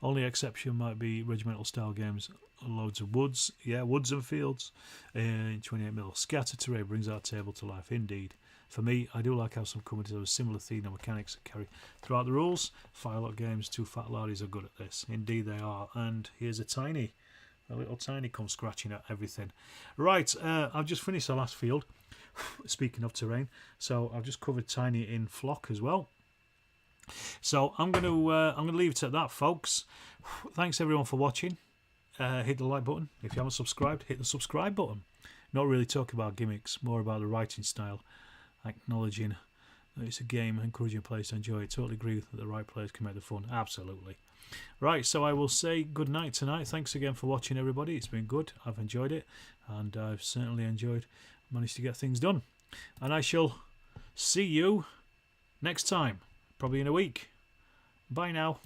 Only exception might be regimental style games. Loads of woods, woods and fields in 28mm. Scatter terrain brings our table to life indeed. For me, I do like how some companies have a similar theme and mechanics that carry throughout the rules. Firelot Games, Two Fat Lardies are good at this. Indeed they are. And here's a little tiny comes scratching at everything. Right, I've just finished the last field. Speaking of terrain, so I've just covered Tiny in Flock as well. So I'm going to leave it at that, folks. Thanks everyone for watching. Hit the like button. If you haven't subscribed, hit the subscribe button. Not really talking about gimmicks, more about the writing style, acknowledging that it's a game, encouraging players to enjoy it. Totally agree that the right players can make the fun. Absolutely. Right, so I will say good night tonight. Thanks again for watching, everybody. It's been good. I've enjoyed it, and I've certainly managed to get things done. And I shall see you next time, probably in a week. Bye now.